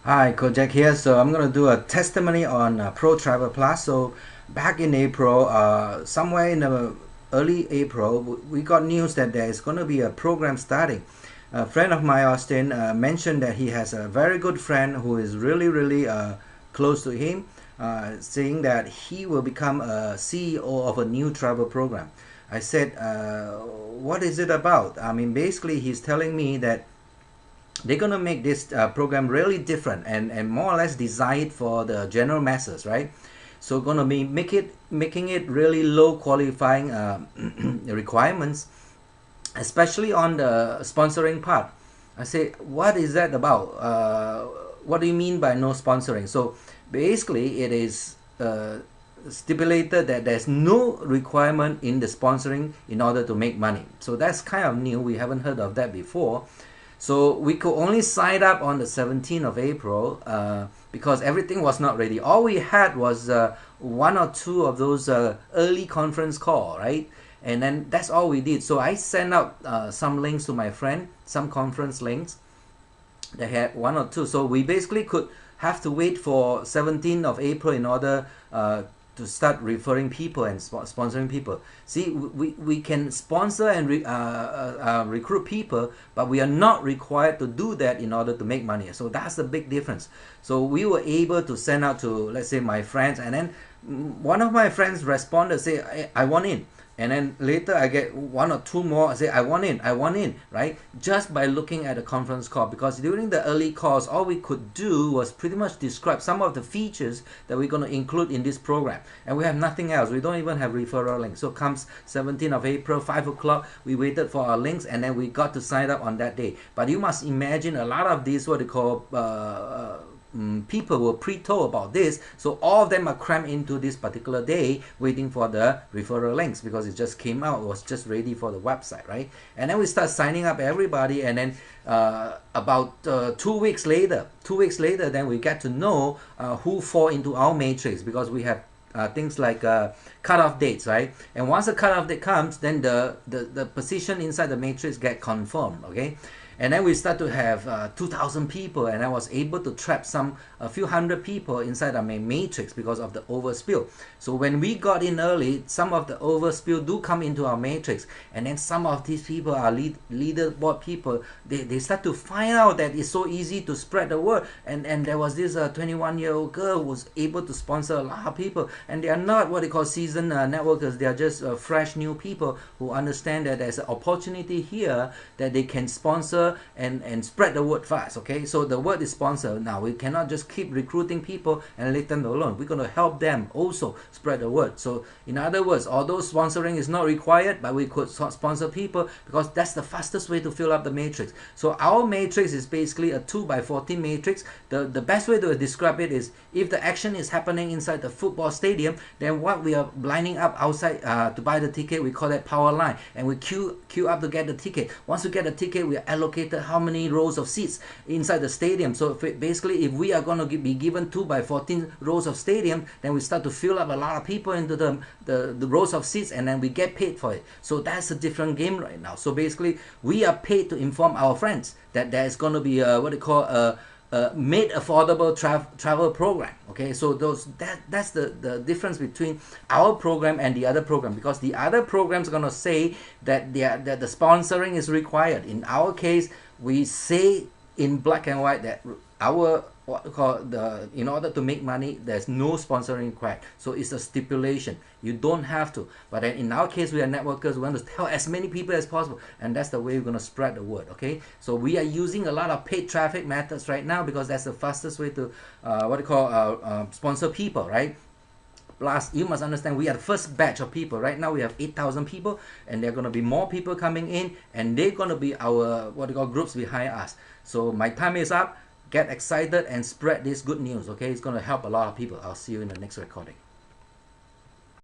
Hi, Kojack here. So I'm going to do a testimony on ProTravel Plus. So back in April, somewhere in the early April, we got news that there is going to be a program starting. A friend of mine, Austin, mentioned that he has a very good friend who is really close to him, saying that he will become a CEO of a new travel program. I said, what is it about? I mean, basically, he's telling me that they're gonna make this program really different and more or less designed for the general masses, right? So gonna be making it really low qualifying requirements, especially on the sponsoring part. I say, what is that about? What do you mean by no sponsoring? So basically, it is stipulated that there's no requirement in the sponsoring in order to make money. So that's kind of new. We haven't heard of that before. So we could only sign up on the 17th of April because everything was not ready. All we had was one or two of those early conference call, right? And then that's all we did. So I sent out some links to my friend, some conference links. They had one or two. So we basically could have to wait for 17th of April in order to start referring people and sponsoring people. See, we can sponsor and recruit people, but we are not required to do that in order to make money. So that's the big difference. So we were able to send out to, let's say, my friends, and then one of my friends responded, say, I want in. And then later I get one or two more, I say, I want in, right? Just by looking at the conference call, because during the early calls, all we could do was pretty much describe some of the features that we're going to include in this program. And we have nothing else. We don't even have referral links. So comes 17th of April, 5 o'clock, we waited for our links, and then we got to sign up on that day. But you must imagine a lot of these, what they call, people were pre-told about this, so all of them are crammed into this particular day waiting for the referral links because it just came out, it was just ready for the website, right? And then we start signing up everybody, and then about 2 weeks later, then we get to know who fall into our matrix, because we have things like cutoff dates, right? And once the cutoff date comes, then the position inside the matrix get confirmed, okay? And then we start to have 2,000 people, and I was able to trap a few hundred people inside our main matrix because of the overspill. So when we got in early, some of the overspill do come into our matrix, and then some of these people are leaderboard people. They start to find out that it's so easy to spread the word, and there was this 21-year-old girl who was able to sponsor a lot of people, and they are not what they call seasoned networkers. They are just fresh new people who understand that there's an opportunity here that they can sponsor and spread the word fast. Okay, so the word is sponsor. Now we cannot just keep recruiting people and let them alone. We're going to help them also spread the word. So in other words, although sponsoring is not required, but we could sponsor people because that's the fastest way to fill up the matrix. So our matrix is basically a 2x14 matrix. The best way to describe it is, if the action is happening inside the football stadium, then what we are lining up outside to buy the ticket, we call that power line, and we queue up to get the ticket. Once we get the ticket, we are allocated how many rows of seats inside the stadium. So basically, if we are going to be given 2x14 rows of stadium, then we start to fill up a lot of people into the rows of seats, and then we get paid for it. So that's a different game right now. So basically, we are paid to inform our friends that there is going to be what they call a made affordable travel program. Okay, so that's the difference between our program and the other program, because the other programs are going to say that the sponsoring is required. In our case, we say in black and white that our in order to make money, there's no sponsoring required. So it's a stipulation. You don't have to. But then in our case, we are networkers. We want to tell as many people as possible, and that's the way we're going to spread the word. Okay, so we are using a lot of paid traffic methods right now because that's the fastest way to sponsor people, right? Plus, you must understand, we are the first batch of people. Right now we have 8,000 people, and there are going to be more people coming in, and they're going to be our groups behind us. So my time is up. Get excited and spread this good news. Okay, it's going to help a lot of people. I'll see you in the next recording.